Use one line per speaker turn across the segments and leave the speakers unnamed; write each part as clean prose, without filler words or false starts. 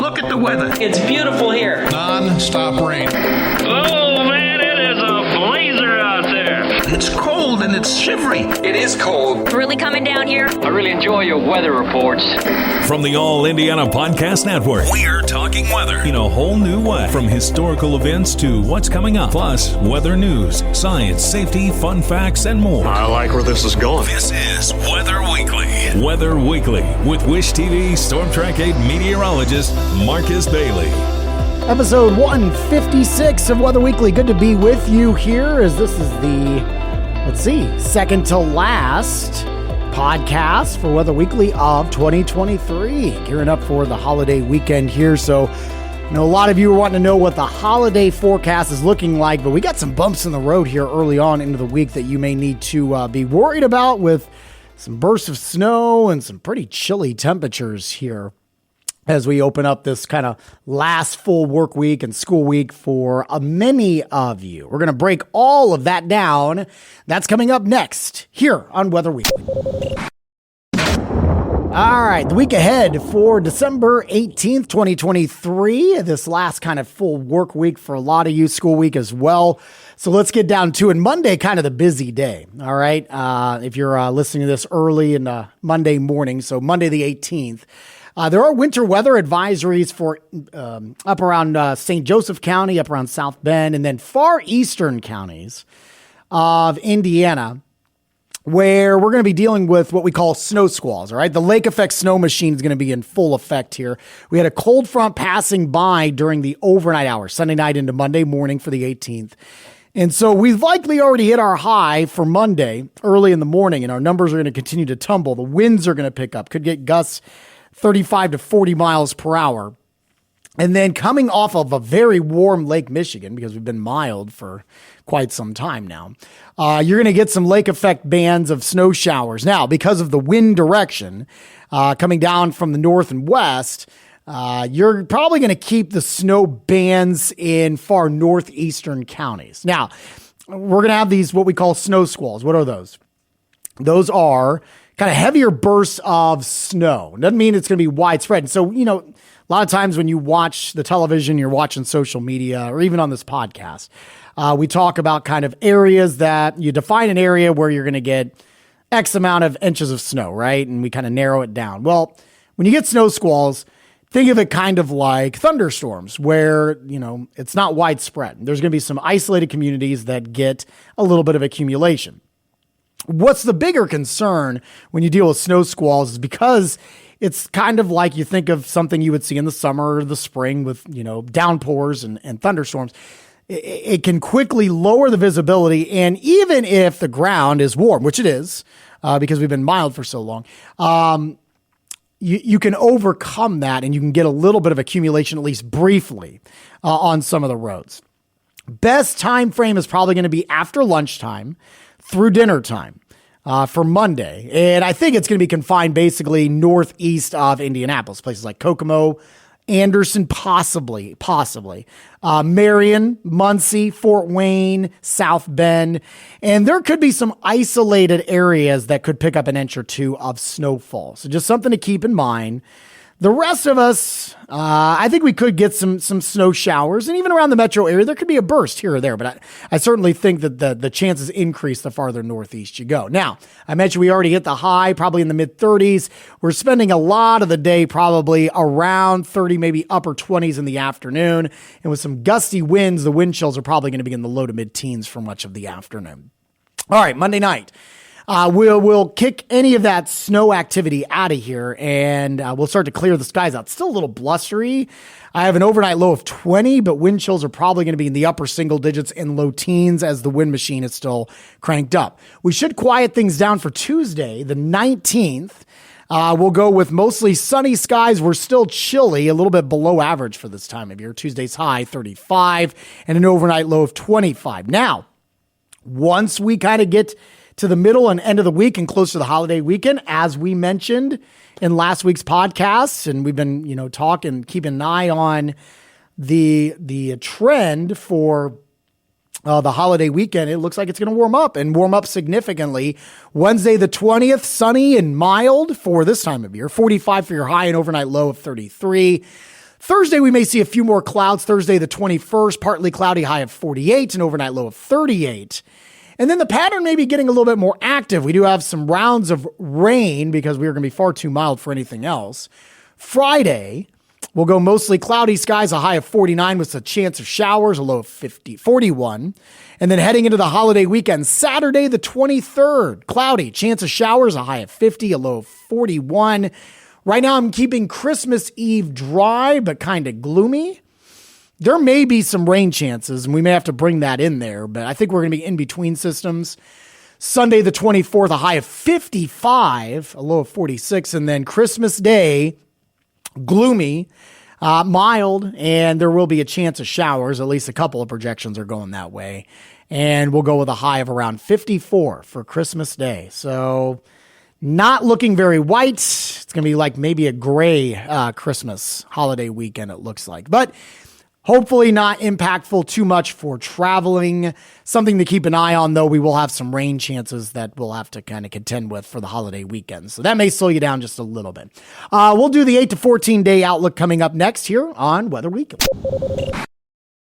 Look at the weather.
It's beautiful here.
Non-stop rain.
Oh, man, it is a blazer out there.
It's cold and it's shivery.
It is cold.
It's really coming down here.
I really enjoy your weather reports.
From the All Indiana Podcast Network, we're talking weather in a whole new way. From historical events to what's coming up, plus weather news, science, safety, fun facts, and more.
I like where this is going.
This is Weather Weekly. Weather Weekly with Wish TV Storm Track 8 meteorologist Marcus Bailey.
Episode 156 of Weather Weekly. Good to be with you here as this is the, second to last podcast for Weather Weekly of 2023. Gearing up for the holiday weekend here. So, I know a lot of you are wanting to know what the holiday forecast is looking like, but we got some bumps in the road here early on into the week that you may need to be worried about with some bursts of snow and some pretty chilly temperatures here as we open up this kind of last full work week and school week for many of you. We're going to break all of that down. That's coming up next here on Weather Weekly. All right, the week ahead for December 18th, 2023, this last kind of full work week for a lot of you, school week as well. So let's get down to it. Monday, kind of the busy day, all right? If you're listening to this early in Monday morning, so Monday the 18th, there are winter weather advisories for up around St. Joseph County, up around South Bend, and then far eastern counties of Indiana, where we're going to be dealing with what we call snow squalls, all right? The lake effect snow machine is going to be in full effect here. We had a cold front passing by during the overnight hours, Sunday night into Monday morning for the 18th. And so we've likely already hit our high for Monday early in the morning, and our numbers are going to continue to tumble. The winds are going to pick up, could get gusts 35 to 40 miles per hour. And then coming off of a very warm Lake Michigan, because we've been mild for quite some time now, you're going to get some lake effect bands of snow showers. Now, because of the wind direction coming down from the north and west, you're probably going to keep the snow bands in far northeastern counties. Now, we're going to have these what we call snow squalls. What are those? Those are kind of heavier bursts of snow. Doesn't mean it's going to be widespread. And so, a lot of times when you watch the television, you're watching social media, or even on this podcast, we talk about kind of areas that you define an area where you're going to get X amount of inches of snow, right? And we kind of narrow it down. Well, when you get snow squalls, think of it kind of like thunderstorms where, it's not widespread. There's going to be some isolated communities that get a little bit of accumulation. What's the bigger concern when you deal with snow squalls is because it's kind of like you think of something you would see in the summer or the spring with, downpours and thunderstorms. It can quickly lower the visibility. And even if the ground is warm, which it is, because we've been mild for so long, you can overcome that and you can get a little bit of accumulation, at least briefly, on some of the roads. Best time frame is probably going to be after lunchtime through dinner time for Monday. And I think it's going to be confined basically northeast of Indianapolis, places like Kokomo, Anderson, possibly, Marion, Muncie, Fort Wayne, South Bend. And there could be some isolated areas that could pick up an inch or two of snowfall. So just something to keep in mind. The rest of us, I think we could get some snow showers, and even around the metro area, there could be a burst here or there, but I certainly think that the chances increase the farther northeast you go. Now, I mentioned we already hit the high, probably in the mid-30s. We're spending a lot of the day probably around 30, maybe upper 20s in the afternoon, and with some gusty winds, the wind chills are probably going to be in the low to mid-teens for much of the afternoon. All right, Monday night. We'll kick any of that snow activity out of here, and we'll start to clear the skies out. Still a little blustery. I have an overnight low of 20, but wind chills are probably going to be in the upper single digits and low teens as the wind machine is still cranked up. We should quiet things down for Tuesday, the 19th. We'll go with mostly sunny skies. We're still chilly, a little bit below average for this time of year. Tuesday's high, 35, and an overnight low of 25. Now, once we kind of get to the middle and end of the week and close to the holiday weekend, as we mentioned in last week's podcast, and we've been, keeping an eye on the trend for the holiday weekend. It looks like it's going to warm up significantly. Wednesday, the 20th, sunny and mild for this time of year, 45 for your high and overnight low of 33. Thursday, we may see a few more clouds. Thursday, the 21st, partly cloudy, high of 48, an overnight low of 38. And then the pattern may be getting a little bit more active. We do have some rounds of rain because we are going to be far too mild for anything else. Friday, we'll go mostly cloudy skies, a high of 49 with a chance of showers, a low of 41. And then heading into the holiday weekend, Saturday, the 23rd, cloudy, chance of showers, a high of 50, a low of 41. Right now, I'm keeping Christmas Eve dry, but kind of gloomy. There may be some rain chances, and we may have to bring that in there, but I think we're going to be in between systems. Sunday, the 24th, a high of 55, a low of 46. And then Christmas Day, gloomy, mild, and there will be a chance of showers. At least a couple of projections are going that way. And we'll go with a high of around 54 for Christmas Day. So not looking very white. It's going to be like maybe a gray Christmas holiday weekend, it looks like. But hopefully not impactful too much for traveling. Something to keep an eye on, though. We will have some rain chances that we'll have to kind of contend with for the holiday weekend. So that may slow you down just a little bit. We'll do the 8 to 14 day outlook coming up next here on Weather Week.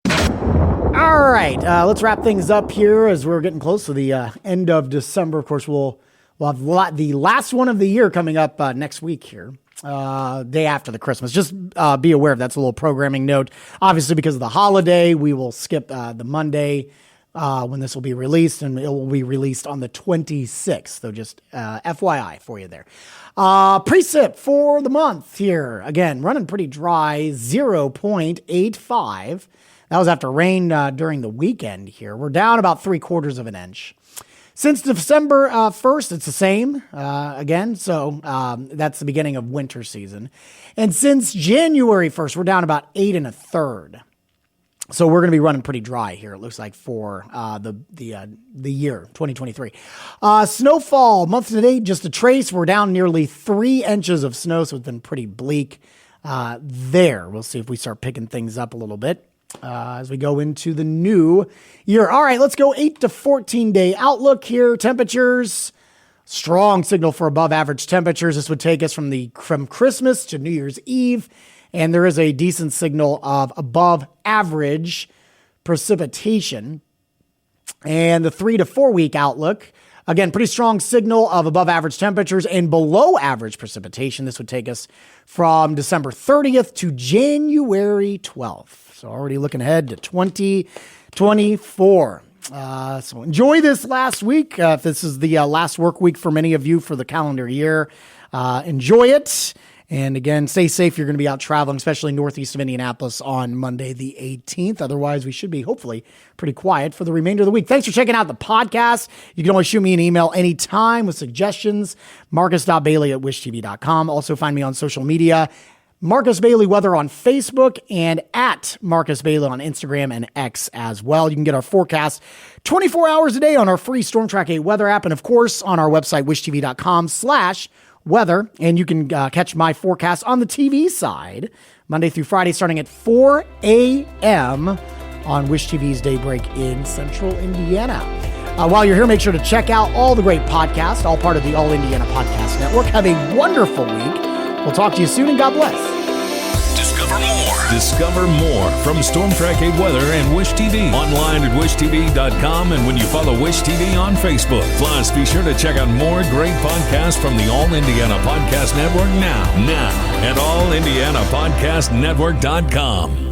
All right, let's wrap things up here as we're getting close to the end of December. Of course, we'll have the last one of the year coming up next week here. Day after the Christmas. Just be aware of that's a little programming note. Obviously, because of the holiday, we will skip the Monday when this will be released, and it will be released on the 26th. So just FYI for you there. Precip for the month here. Again, running pretty dry, 0.85. That was after rain during the weekend here. We're down about 3/4 of an inch. Since December 1st, it's the same again. So that's the beginning of winter season. And since January 1st, we're down about 8 1/3. So we're going to be running pretty dry here, it looks like, for the year 2023. Snowfall, month to date, just a trace. We're down nearly 3 inches of snow, so it's been pretty bleak there. We'll see if we start picking things up a little bit as we go into the new year. All right, let's go 8 to 14 day outlook here. Temperatures, strong signal for above average temperatures. This would take us from Christmas to New Year's Eve. And there is a decent signal of above average precipitation. And the 3 to 4 week outlook, again, pretty strong signal of above average temperatures and below average precipitation. This would take us from December 30th to January 12th. So already looking ahead to 2024. So enjoy this last week. If this is the last work week for many of you for the calendar year, enjoy it. And again, stay safe. You're going to be out traveling, especially northeast of Indianapolis on Monday, the 18th. Otherwise, we should be hopefully pretty quiet for the remainder of the week. Thanks for checking out the podcast. You can always shoot me an email anytime with suggestions. Marcus.bailey@wishtv.com. Also find me on social media. Marcus Bailey Weather on Facebook and at Marcus Bailey on Instagram and X as well. You can get our forecast 24 hours a day on our free Storm Track 8 weather app. And of course, on our website, wishtv.com/weather. And you can catch my forecast on the TV side, Monday through Friday, starting at 4 a.m. on Wish TV's Daybreak in Central Indiana. While you're here, make sure to check out all the great podcasts, all part of the All Indiana Podcast Network. Have a wonderful week. We'll talk to you soon, and God bless.
Discover more from Storm Track 8 Weather and Wish TV. Online at wishtv.com and when you follow Wish TV on Facebook. Plus, be sure to check out more great podcasts from the All Indiana Podcast Network now at allindianapodcastnetwork.com.